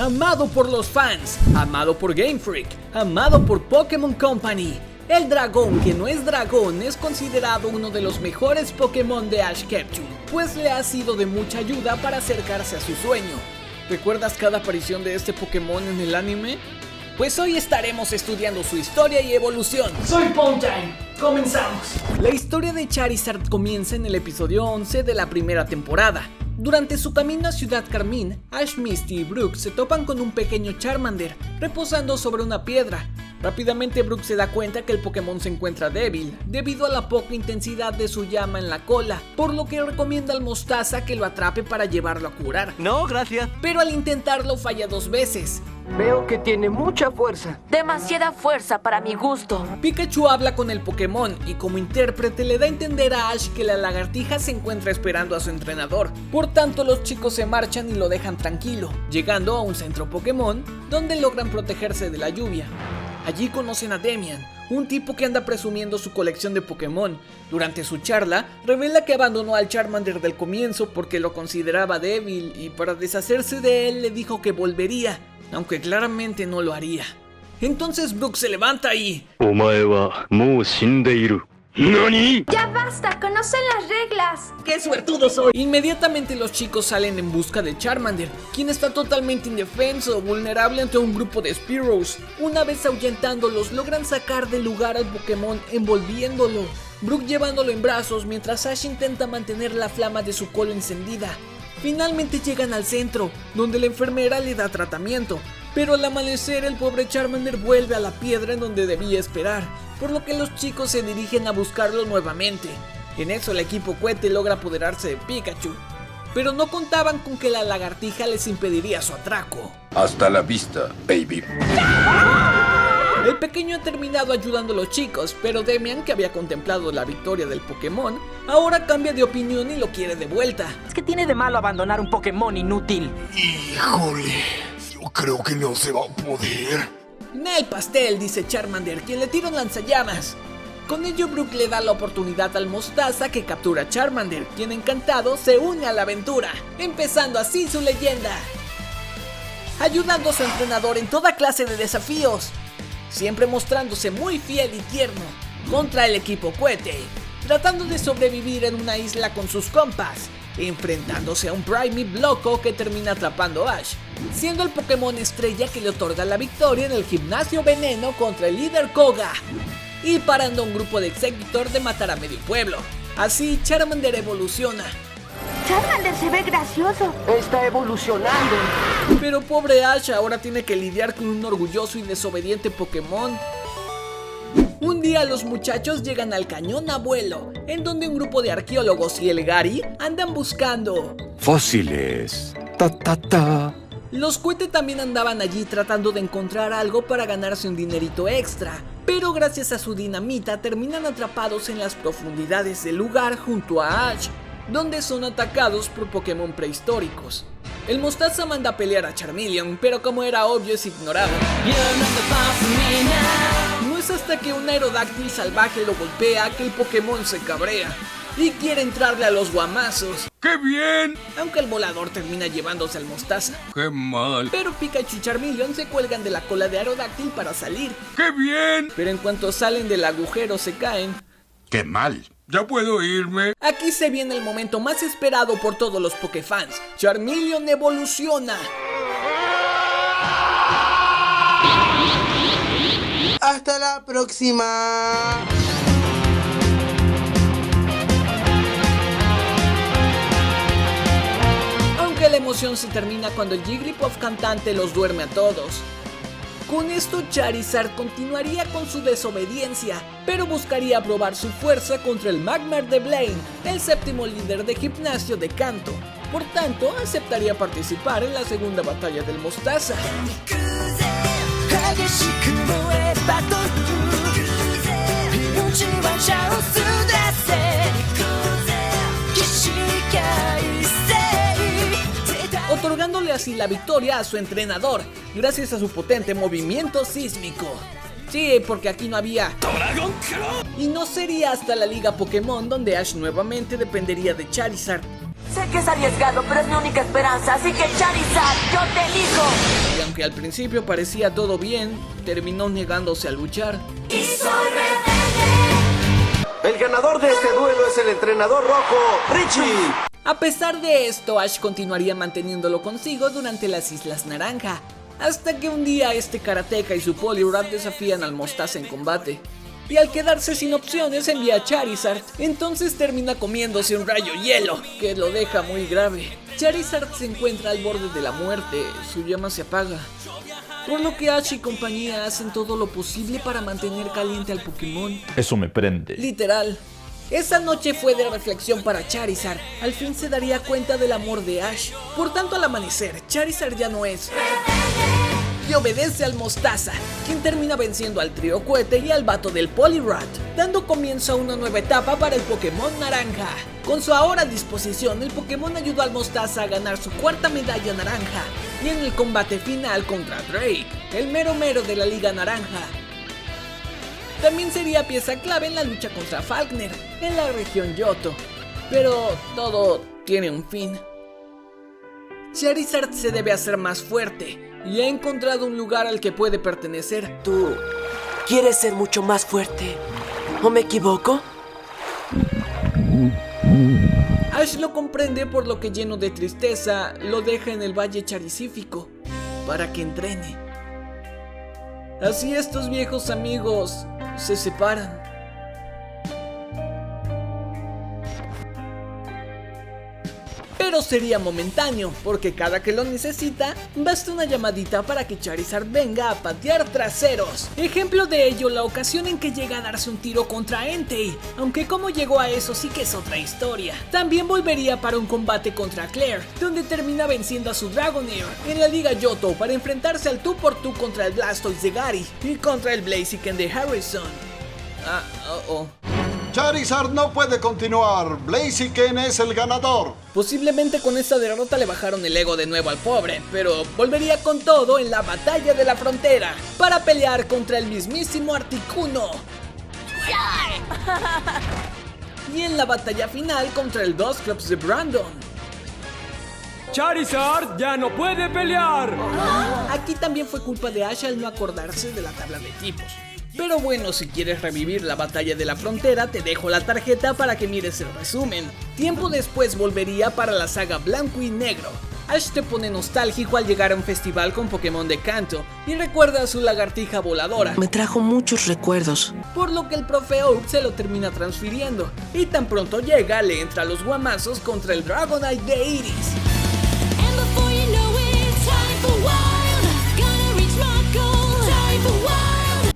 amado por los fans, amado por Game Freak, amado por Pokémon Company. El dragón que no es dragón es considerado uno de los mejores Pokémon de Ash Ketchum, pues le ha sido de mucha ayuda para acercarse a su sueño. ¿Recuerdas cada aparición de este Pokémon en el anime? Pues hoy estaremos estudiando su historia y evolución. ¡Soy Ponytime! ¡Comenzamos! La historia de Charizard comienza en el episodio 11 de la primera temporada. Durante su camino a Ciudad Carmín, Ash, Misty y Brook se topan con un pequeño Charmander, reposando sobre una piedra. Rápidamente Brook se da cuenta que el Pokémon se encuentra débil, debido a la poca intensidad de su llama en la cola, por lo que recomienda al Mostaza que lo atrape para llevarlo a curar. No, gracias. Pero al intentarlo falla 2 veces. Veo que tiene mucha fuerza. Demasiada fuerza para mi gusto. Pikachu habla con el Pokémon y como intérprete le da a entender a Ash que la lagartija se encuentra esperando a su entrenador. Por tanto, los chicos se marchan y lo dejan tranquilo, llegando a un centro Pokémon donde logran protegerse de la lluvia. Allí conocen a Demian, un tipo que anda presumiendo su colección de Pokémon. Durante su charla, revela que abandonó al Charmander del comienzo porque lo consideraba débil y para deshacerse de él le dijo que volvería, aunque claramente no lo haría. Entonces Brook se levanta y... ¡Omae wa mou shindeiru! ¿Nani? ¡Ya basta! ¡Conocen las reglas! ¡Qué suertudo soy! Inmediatamente los chicos salen en busca de Charmander, quien está totalmente indefenso, vulnerable ante un grupo de Spearows. Una vez ahuyentándolos, logran sacar del lugar al Pokémon envolviéndolo. Brook llevándolo en brazos mientras Ash intenta mantener la flama de su cola encendida. Finalmente llegan al centro, donde la enfermera le da tratamiento. Pero al amanecer el pobre Charmander vuelve a la piedra en donde debía esperar, por lo que los chicos se dirigen a buscarlo nuevamente. En eso el equipo Cohete logra apoderarse de Pikachu, pero no contaban con que la lagartija les impediría su atraco. Hasta la vista, baby. El pequeño ha terminado ayudando a los chicos, pero Demian, que había contemplado la victoria del Pokémon, ahora cambia de opinión y lo quiere de vuelta. ¿Qué tiene de malo abandonar un Pokémon inútil? Híjole, yo creo que no se va a poder. Nel pastel, dice Charmander, quien le tira un lanzallamas. Con ello Brook le da la oportunidad al Mostaza que captura a Charmander, quien encantado se une a la aventura, empezando así su leyenda. Ayudando a su entrenador en toda clase de desafíos, siempre mostrándose muy fiel y tierno contra el equipo Cohete, tratando de sobrevivir en una isla con sus compas, enfrentándose a un Primeape loco que termina atrapando a Ash, siendo el Pokémon estrella que le otorga la victoria en el gimnasio veneno contra el líder Koga, y parando a un grupo de Exeggutor de matar a medio pueblo. Así Charmander evoluciona. Charmander se ve gracioso. Está evolucionando. Pero pobre Ash ahora tiene que lidiar con un orgulloso y desobediente Pokémon. Un día los muchachos llegan al Cañón Abuelo, en donde un grupo de arqueólogos y el Gary andan buscando Fósiles. Ta. Los Cohete también andaban allí tratando de encontrar algo para ganarse un dinerito extra, pero gracias a su dinamita terminan atrapados en las profundidades del lugar junto a Ash, donde son atacados por Pokémon prehistóricos. El Mostaza manda a pelear a Charmeleon, pero como era obvio es ignorado. No es hasta que un Aerodáctil salvaje lo golpea que el Pokémon se cabrea y quiere entrarle a los guamazos. ¡Qué bien! Aunque el volador termina llevándose al Mostaza. ¡Qué mal! Pero Pikachu y Charmeleon se cuelgan de la cola de Aerodáctil para salir. ¡Qué bien! Pero en cuanto salen del agujero se caen. ¡Qué mal! ¿Ya puedo irme? Aquí se viene el momento más esperado por todos los Pokéfans. Charmeleon evoluciona. Hasta la próxima. Aunque la emoción se termina cuando el Jigglypuff cantante los duerme a todos. Con esto Charizard continuaría con su desobediencia, pero buscaría probar su fuerza contra el Magmar de Blaine, el séptimo líder de gimnasio de Kanto. Por tanto, aceptaría participar en la segunda batalla del Mostaza. Otorgándole así la victoria a su entrenador, gracias a su potente movimiento sísmico. Sí, porque aquí no había. Y no sería hasta la Liga Pokémon donde Ash nuevamente dependería de Charizard. Sé que es arriesgado, pero es mi única esperanza, así que Charizard, yo te elijo. Y aunque al principio parecía todo bien, terminó negándose a luchar. El ganador de este duelo es el entrenador rojo, Richie. A pesar de esto, Ash continuaría manteniéndolo consigo durante las Islas Naranja, hasta que un día este karateka y su Poliwrath desafían al Mostaza en combate. Y al quedarse sin opciones envía a Charizard, entonces termina comiéndose un rayo hielo, que lo deja muy grave. Charizard se encuentra al borde de la muerte, su llama se apaga, por lo que Ash y compañía hacen todo lo posible para mantener caliente al Pokémon. Eso me prende. Literal. Esa noche fue de reflexión para Charizard, al fin se daría cuenta del amor de Ash. Por tanto, al amanecer, Charizard ya no es y obedece al Mostaza, quien termina venciendo al trío Cohete y al vato del Poliwrath, dando comienzo a una nueva etapa para el Pokémon Naranja. Con su ahora disposición, el Pokémon ayudó al Mostaza a ganar su cuarta medalla naranja, y en el combate final contra Drake, el mero mero de la Liga Naranja, también sería pieza clave en la lucha contra Falkner en la región Johto. Pero todo tiene un fin. Charizard se debe hacer más fuerte y ha encontrado un lugar al que puede pertenecer. ¿Tú quieres ser mucho más fuerte? ¿O me equivoco? Ash lo comprende, por lo que, lleno de tristeza, lo deja en el Valle Charizífico para que entrene. Así estos viejos amigos se separan. Pero sería momentáneo, porque cada que lo necesita, basta una llamadita para que Charizard venga a patear traseros. Ejemplo de ello, la ocasión en que llega a darse un tiro contra Entei, aunque cómo llegó a eso sí que es otra historia. También volvería para un combate contra Claire, donde termina venciendo a su Dragonair en la Liga Johto para enfrentarse al tú por tú contra el Blastoise de Gary y contra el Blaziken de Harrison. Charizard no puede continuar. Blaziken es el ganador. Posiblemente con esta derrota le bajaron el ego de nuevo al pobre, pero volvería con todo en la batalla de la frontera para pelear contra el mismísimo Articuno. Y en la batalla final contra el Dusclops de Brandon. ¡Charizard ya no puede pelear! Aquí también fue culpa de Ash al no acordarse de la tabla de tipos. Pero bueno, si quieres revivir la batalla de la frontera, te dejo la tarjeta para que mires el resumen. Tiempo después volvería para la saga Blanco y Negro. Ash te pone nostálgico al llegar a un festival con Pokémon de Kanto y recuerda a su lagartija voladora. Me trajo muchos recuerdos. Por lo que el profe Oak se lo termina transfiriendo, y tan pronto llega le entra a los guamazos contra el Dragonite de Iris.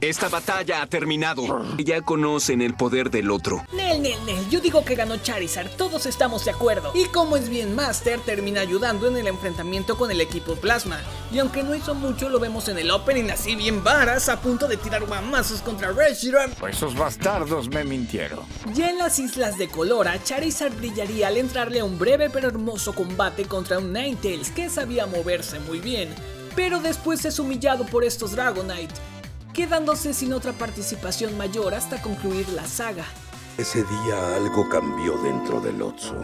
Esta batalla ha terminado. Ya conocen el poder del otro. Nel, yo digo que ganó Charizard, todos estamos de acuerdo. Y como es bien Master, termina ayudando en el enfrentamiento con el equipo Plasma. Y aunque no hizo mucho, lo vemos en el opening así bien varas, a punto de tirar guamazos contra Reshiram. Esos bastardos me mintieron. Ya en las Islas de Colora, Charizard brillaría al entrarle a un breve pero hermoso combate contra un Ninetales que sabía moverse muy bien. Pero después es humillado por estos Dragonite, quedándose sin otra participación mayor hasta concluir la saga. Ese día algo cambió dentro del Otso.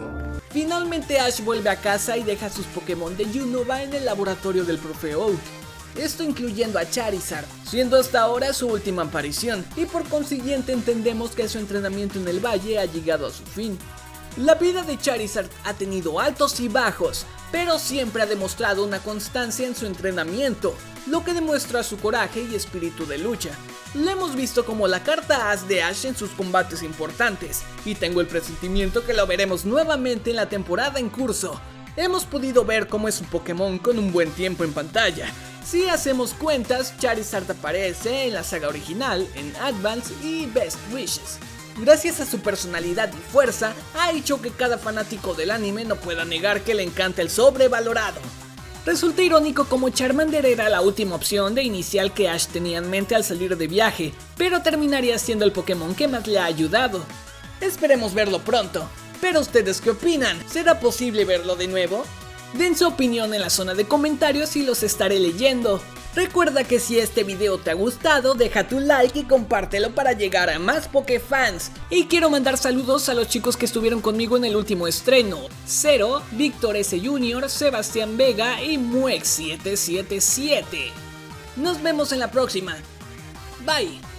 Finalmente Ash vuelve a casa y deja sus Pokémon de Unova en el laboratorio del profe Oak. Esto incluyendo a Charizard, siendo hasta ahora su última aparición, y por consiguiente entendemos que su entrenamiento en el valle ha llegado a su fin. La vida de Charizard ha tenido altos y bajos, pero siempre ha demostrado una constancia en su entrenamiento, lo que demuestra su coraje y espíritu de lucha. Lo hemos visto como la carta as de Ash en sus combates importantes, y tengo el presentimiento que lo veremos nuevamente en la temporada en curso. Hemos podido ver cómo es un Pokémon con un buen tiempo en pantalla. Si hacemos cuentas, Charizard aparece en la saga original, en Advance y Best Wishes. Gracias a su personalidad y fuerza, ha hecho que cada fanático del anime no pueda negar que le encanta el sobrevalorado. Resulta irónico como Charmander era la última opción de inicial que Ash tenía en mente al salir de viaje, pero terminaría siendo el Pokémon que más le ha ayudado. Esperemos verlo pronto, pero ¿ustedes qué opinan? ¿Será posible verlo de nuevo? Den su opinión en la zona de comentarios y los estaré leyendo. Recuerda que si este video te ha gustado, deja tu like y compártelo para llegar a más Pokefans. Y quiero mandar saludos a los chicos que estuvieron conmigo en el último estreno: Zero, Víctor S. Jr., Sebastián Vega y Muex777. Nos vemos en la próxima. Bye.